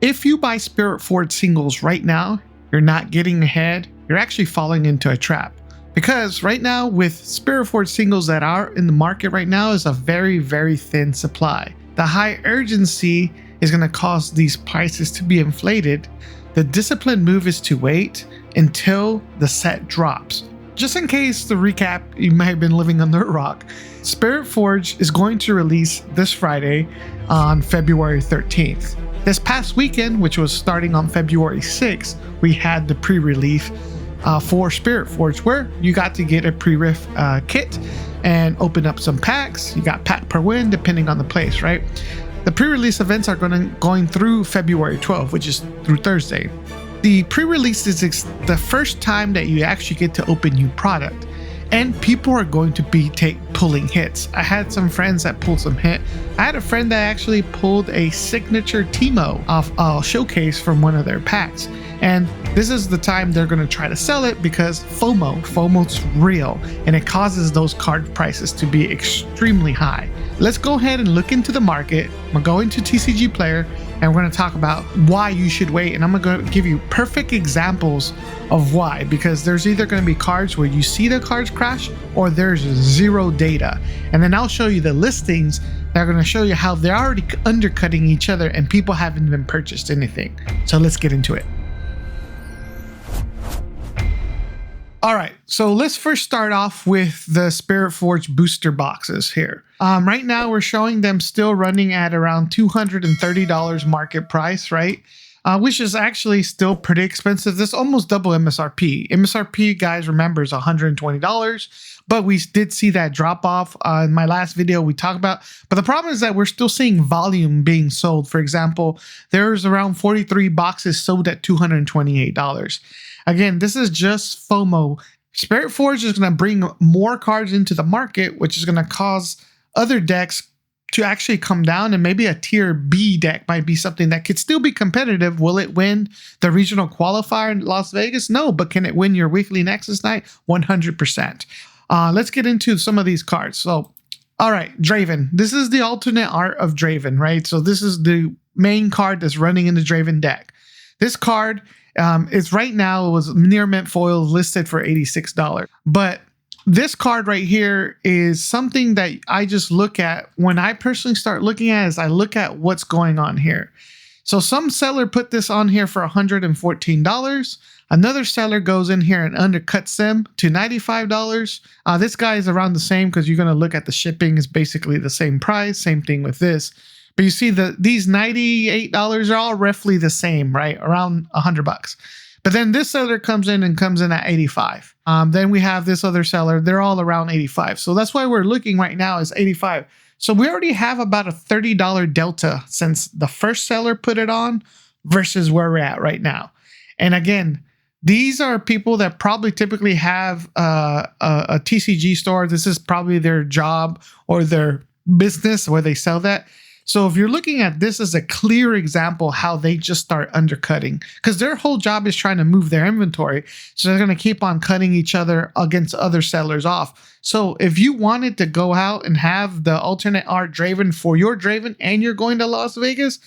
If you buy SpiritForged singles right now, you're not getting ahead. You're actually falling into a trap. Because right now with SpiritForged singles that are in the market right now is a very, very thin supply. The high urgency is going to cause these prices to be inflated. The disciplined move is to wait until the set drops. Just in case the recap, you might have been living under a rock, SpiritForged is going to release this Friday on February 13th. This past weekend, which was starting on February 6th, we had the pre-release for SpiritForged where you got to get a pre-riff kit and open up some packs. You got pack per win depending on the place, right? The pre-release events are going through February 12th, which is through Thursday. The pre-release is the first time that you actually get to open new product, and people are going to be pulling hits. I had some friends that pulled some hit. I had a friend that actually pulled a signature Timo off a showcase from one of their packs. And this is the time they're going to try to sell it because FOMO's real, and it causes those card prices to be extremely high. Let's go ahead and look into the market. I'm going to go into TCGplayer and we're going to talk about why you should wait. And I'm going to give you perfect examples of why, because there's either going to be cards where you see the cards crash or there's zero data. And then I'll show you the listings that are going to show you how they're already undercutting each other and people haven't even purchased anything. So let's get into it. All right, so let's first start off with the SpiritForged booster boxes here. Right now, we're showing them still running at around $230 market price, right? Which is actually still pretty expensive. This is almost double MSRP. MSRP, guys, remember, is $120, but we did see that drop off in my last video we talked about. But the problem is that we're still seeing volume being sold. For example, there's around 43 boxes sold at $228. Again, this is just FOMO. SpiritForged is going to bring more cards into the market, which is going to cause other decks to actually come down, and maybe a tier B deck might be something that could still be competitive. Will it win the regional qualifier in Las Vegas? No, but can it win your weekly Nexus night? 100%. Let's get into some of these cards. So, all right, Draven. This is the alternate art of Draven, right? So this is the main card that's running in the Draven deck. This card is right now, it was near mint foil listed for $86. But this card right here is something that I just look at. When I personally start looking at it, is I look at what's going on here. So some seller put this on here for $114. Another seller goes in here and undercuts them to $95. This guy is around the same because you're going to look at the shipping is basically the same price. Same thing with this. But you see these $98 are all roughly the same, right? Around $100. But then this seller comes in at 85. Then we have this other seller. They're all around 85. So that's why we're looking right now is 85. So we already have about a $30 delta since the first seller put it on versus where we're at right now. And again, these are people that probably typically have a TCG store. This is probably their job or their business where they sell that. So if you're looking at this as a clear example how they just start undercutting, because their whole job is trying to move their inventory. So they're going to keep on cutting each other against other sellers off. So if you wanted to go out and have the alternate art Draven for your Draven and you're going to Las Vegas,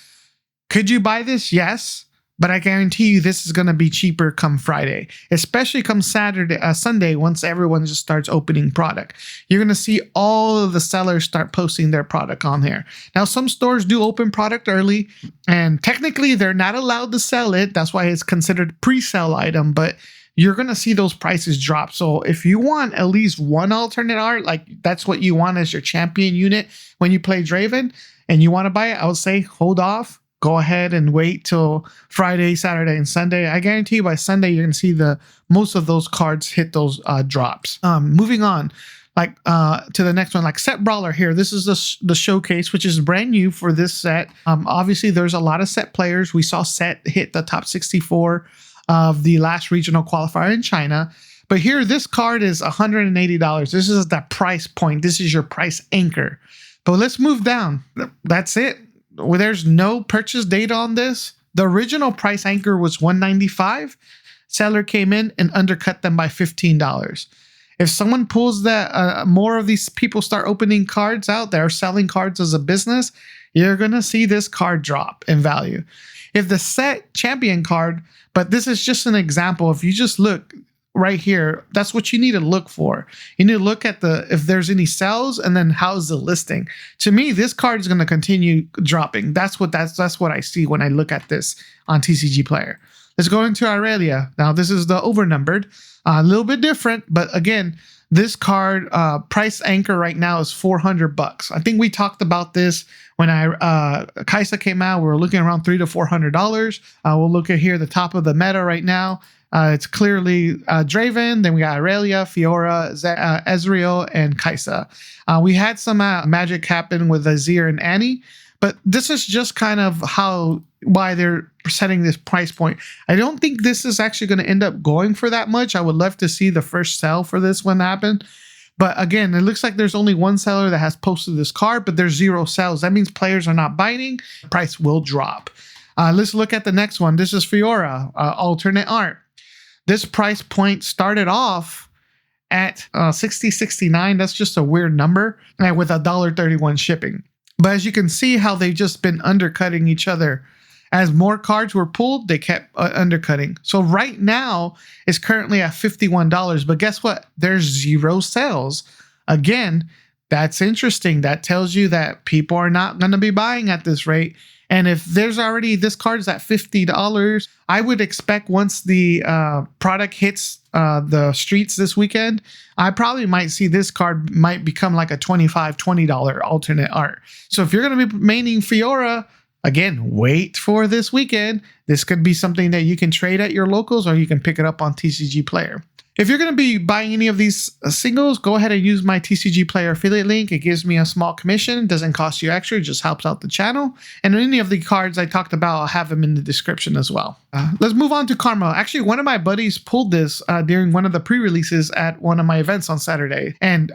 could you buy this? Yes. But I guarantee you this is going to be cheaper come Friday, especially come Sunday, once everyone just starts opening product. You're going to see all of the sellers start posting their product on here. Now, some stores do open product early, and technically they're not allowed to sell it. That's why it's considered pre-sale item, but you're going to see those prices drop. So if you want at least one alternate art, like that's what you want as your champion unit when you play Draven, and you want to buy it, I would say hold off. Go ahead and wait till Friday, Saturday, and Sunday. I guarantee you by Sunday, you're going to see most of those cards hit those drops. Moving on, to the next one, like Set Brawler here. This is the showcase, which is brand new for this set. Obviously, there's a lot of Set players. We saw Set hit the top 64 of the last regional qualifier in China. But here, this card is $180. This is the price point. This is your price anchor. But let's move down. That's it. Well, there's no purchase date on this. The original price anchor was $195. Seller came in and undercut them by $15. If someone pulls that, more of these people start opening cards out, they're selling cards as a business, you're going to see this card drop in value. If the set champion card, but this is just an example. If you just look right here, that's what you need to look for. You need to look at if there's any sells, and then how's the listing. To me, this card is going to continue dropping. That's what I see when I look at this on TCGplayer. Let's go into Aurelia. Now this is the overnumbered, a little bit different, but again, this card price anchor right now is $400. I think we talked about this when Kaisa came out. We were looking around $300 to $400. We'll look at here the top of the meta right now. It's clearly Draven. Then we got Aurelia, Fiora, Ezreal, and Kaisa. We had some magic happen with Azir and Annie, but this is just kind of why they're setting this price point. I don't think this is actually going to end up going for that much. I would love to see the first sell for this one happen. But again, it looks like there's only one seller that has posted this card, but there's 0 sales. That means players are not biting. The price will drop. Let's look at the next one. This is Fiora, alternate art. This price point started off at $60.69. That's just a weird number, and with $1.31 shipping. But as you can see how they've just been undercutting each other. As more cards were pulled, they kept undercutting. So right now, it's currently at $51. But guess what? There's 0 sales. Again, that's interesting. That tells you that people are not going to be buying at this rate. And if there's already, this card's at $50, I would expect once the product hits the streets this weekend, I probably might see this card might become like a $25, $20 alternate art. So if you're going to be maining Fiora, again, wait for this weekend. This could be something that you can trade at your locals, or you can pick it up on TCGplayer. If you're going to be buying any of these singles, go ahead and use my TCGplayer affiliate link. It gives me a small commission. It doesn't cost you extra. It just helps out the channel. And any of the cards I talked about, I'll have them in the description as well. Let's move on to Karma. Actually, one of my buddies pulled this during one of the pre-releases at one of my events on Saturday. And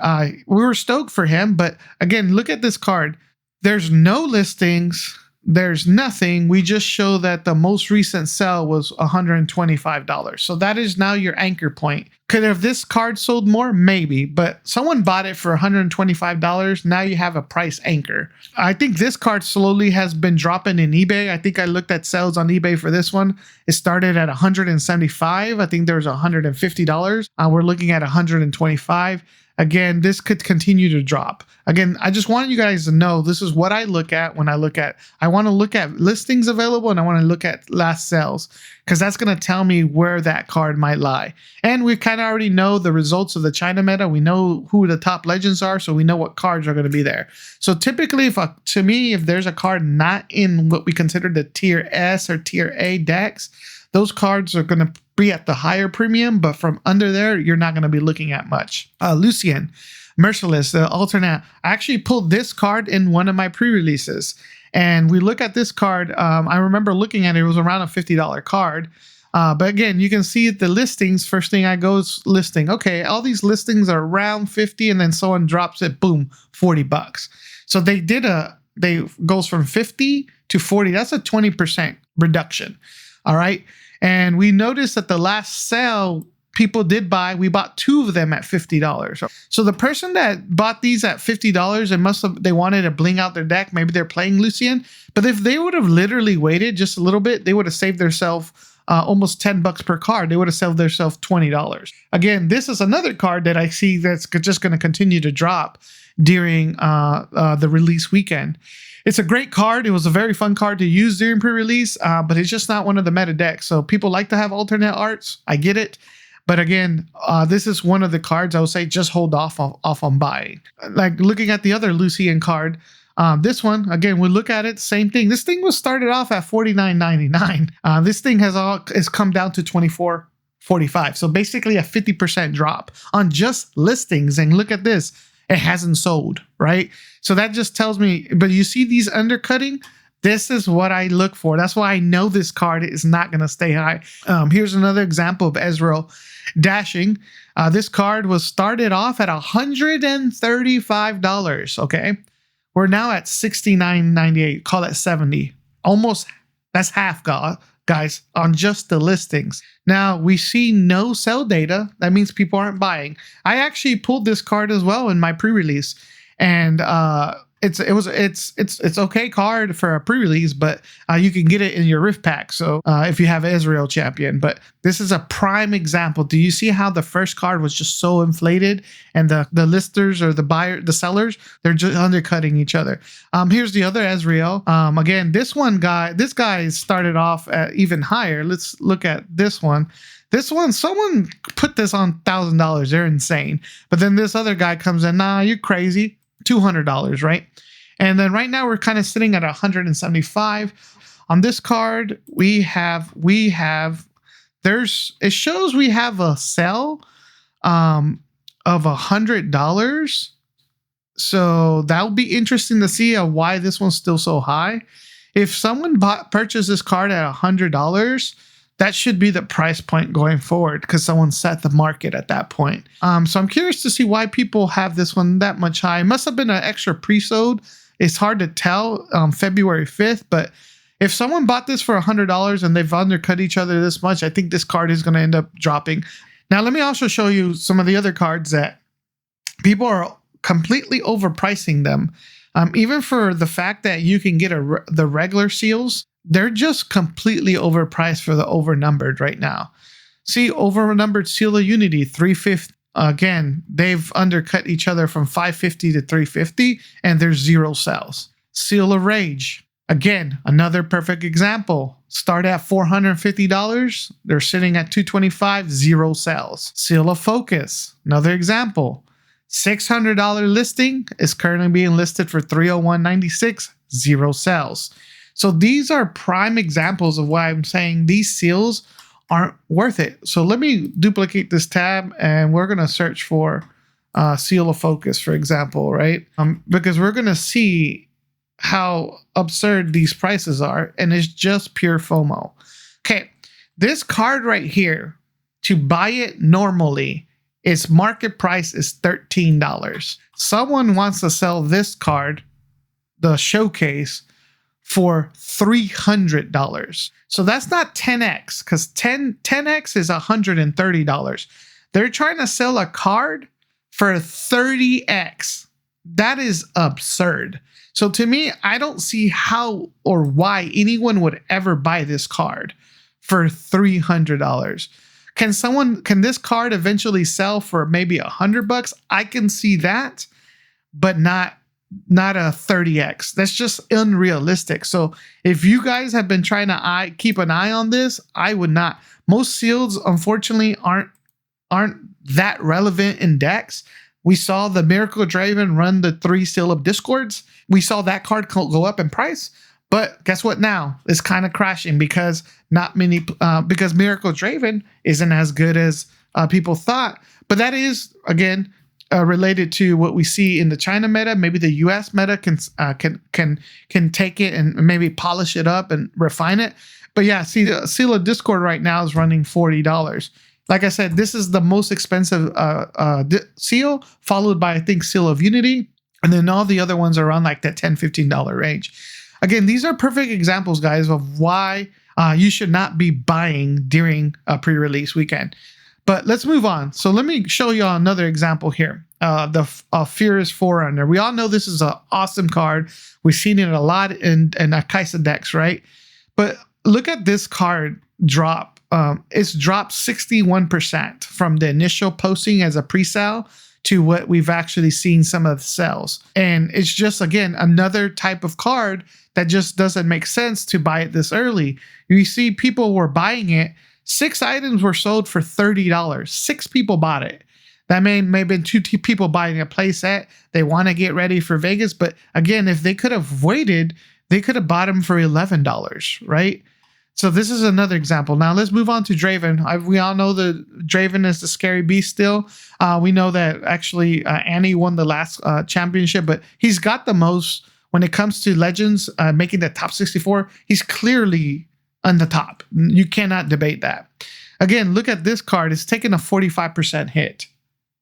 we were stoked for him. But again, look at this card. There's no listings. There's nothing. We just show that the most recent sell was $125. So that is now your anchor point. Could have this card sold more? Maybe, but someone bought it for $125. Now you have a price anchor. I think this card slowly has been dropping in eBay. I think I looked at sales on eBay for this one. It started at $175. I think there was $150. We're looking at $125. Again, this could continue to drop. Again, I just want you guys to know this is what I look at when I want to look at listings available, and I want to look at last sales, because that's going to tell me where that card might lie. And we kind of already know the results of the China meta. We know who the top legends are, so we know what cards are going to be there. So typically, to me, if there's a card not in what we consider the tier S or tier A decks, those cards are going to be at the higher premium, but from under there, you're not going to be looking at much. Lucian, Merciless, the alternate. I actually pulled this card in one of my pre-releases. And we look at this card. I remember looking at it. It was around a $50 card. But again, you can see the listings. First thing I go is listing. Okay, all these listings are around 50, and then someone drops it, boom, $40. So they goes from 50 to 40. That's a 20% reduction. All right. And we noticed that the last sale people did buy, we bought 2 of them at $50. So the person that bought these at $50, they wanted to bling out their deck. Maybe they're playing Lucian. But if they would have literally waited just a little bit, they would have saved themselves almost $10 per card. They would have saved themselves $20. Again, this is another card that I see that's just going to continue to drop during the release weekend. It's a great card. It was a very fun card to use during pre-release, but it's just not one of the meta decks. So people like to have alternate arts. I get it. But again, this is one of the cards I would say just hold off on buying. Like looking at the other Lucian card, this one, again, we look at it, same thing. This thing was started off at $49.99. This thing has come down to $24.45. So basically a 50% drop on just listings. And look at this. It hasn't sold, right? So that just tells me, but you see these undercutting? This is what I look for. That's why I know this card is not going to stay high. Here's another example of Ezreal dashing. This card was started off at $135, okay? We're now at $69.98, call it 70. Almost, that's half, guys, on just the listings. Now, we see no sell data. That means people aren't buying. I actually pulled this card as well in my pre-release, and it's okay card for a pre-release, but you can get it in your Rift pack. So if you have Israel champion, but this is a prime example. Do you see how the first card was just so inflated, and the listers or the sellers, they're just undercutting each other. Here's the other Ezreal. Again, this guy started off at even higher. Let's look at this one. This one, someone put this on $1,000. They're insane. But then this other guy comes in, nah, you're crazy. $200, right? And then right now we're kind of sitting at 175. On this card, it shows we have a sell of $100. So that would be interesting to see why this one's still so high. If someone purchased this card at $100, that should be the price point going forward, because someone set the market at that point. So I'm curious to see why people have this one that much high. It must have been an extra pre-sold. It's hard to tell February 5th, but if someone bought this for $100 and they've undercut each other this much, I think this card is going to end up dropping. Now, let me also show you some of the other cards that people are completely overpricing them. Even for the fact that you can get the regular seals, they're just completely overpriced for the overnumbered right now. See, overnumbered Seal of Unity, 350. Again, they've undercut each other from 550 to 350, and there's 0 sales. Seal of Rage, again, another perfect example. Start at $450. They're sitting at $225, 0 sales. Seal of Focus, another example. $600 listing is currently being listed for $301.96, 0 sales. So these are prime examples of why I'm saying these seals aren't worth it. So let me duplicate this tab, and we're going to search for Seal of Focus, for example, right? Because we're going to see how absurd these prices are, and it's just pure FOMO. Okay, this card right here, to buy it normally, its market price is $13. Someone wants to sell this card, the Showcase, for $300. So that's not 10x, because 10x is $130. They're trying to sell a card for 30x. That is absurd. So to me, I don't see how or why anyone would ever buy this card for $300. Can this card eventually sell for maybe $100? I can see that, but not a 30x. That's just unrealistic. So if you guys have been trying to keep an eye on this, I would not. Most seals, unfortunately, aren't that relevant in decks. We saw the Miracle Draven run the 3 Seal of Discords. We saw that card go up in price. But guess what now? It's kind of crashing because because Miracle Draven isn't as good as people thought. But that is, again, related to what we see in the China meta. Maybe the US meta can take it and maybe polish it up and refine it. But yeah, see, the Seal of Discord right now is running $40. Like I said, this is the most expensive seal, followed by, I think, Seal of Unity. And then all the other ones are around like that $10, $15 range. Again, these are perfect examples, guys, of why you should not be buying during a pre-release weekend. But let's move on. So let me show you another example here. The Furious Forerunner. We all know this is an awesome card. We've seen it a lot in Kaisa decks, right? But look at this card drop. It's dropped 61% from the initial posting as a pre-sale to what we've actually seen some of the sales. And it's just, again, another type of card that just doesn't make sense to buy it this early. You see people were buying it. 6 items were sold for $30. 6 people bought it. That may have been 2 people buying a play set. They want to get ready for Vegas. But again, if they could have waited, they could have bought them for $11, right? So this is another example. Now let's move on to Draven. We all know that Draven is the scary beast still. We know that actually Annie won the last championship, but he's got the most when it comes to Legends, making the top 64. He's clearly on the top. You cannot debate that. Again, look at this card. It's taken a 45% hit,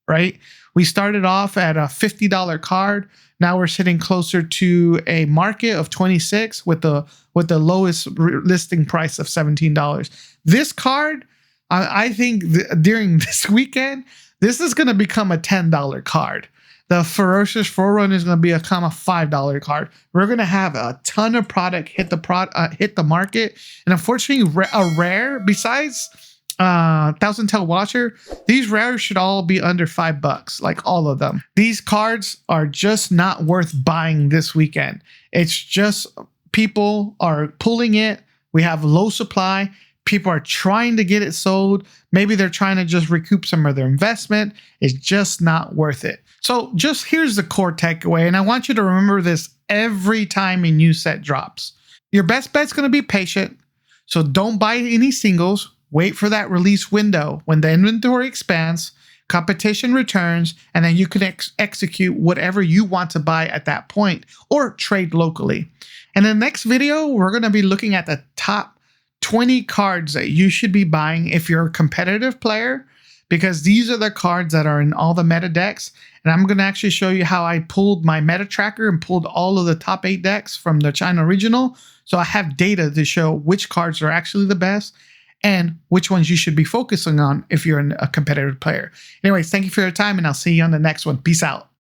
right? We started off at a $50 card. Now we're sitting closer to a market of 26 with the lowest listing price of $17. This card, I think during this weekend, this is going to become a $10 card. The Ferocious Forerunner is going to become a $5 card. We're going to have a ton of product hit the market, and unfortunately, a rare besides Thousand Tail Watcher, these rares should all be under $5, like all of them. These cards are just not worth buying this weekend. It's just people are pulling it. We have low supply. People are trying to get it sold. Maybe they're trying to just recoup some of their investment. It's just not worth it. So just here's the core takeaway, and I want you to remember this every time a new set drops. Your best bet's going to be patient, so don't buy any singles. Wait for that release window. When the inventory expands, competition returns, and then you can execute whatever you want to buy at that point or trade locally. And in the next video, we're going to be looking at the top 20 cards that you should be buying if you're a competitive player, because these are the cards that are in all the meta decks. And I'm going to actually show you how I pulled my meta tracker and pulled all of the top 8 decks from the China regional. So I have data to show which cards are actually the best and which ones you should be focusing on if you're a competitive player. Anyways, thank you for your time, and I'll see you on the next one. Peace out.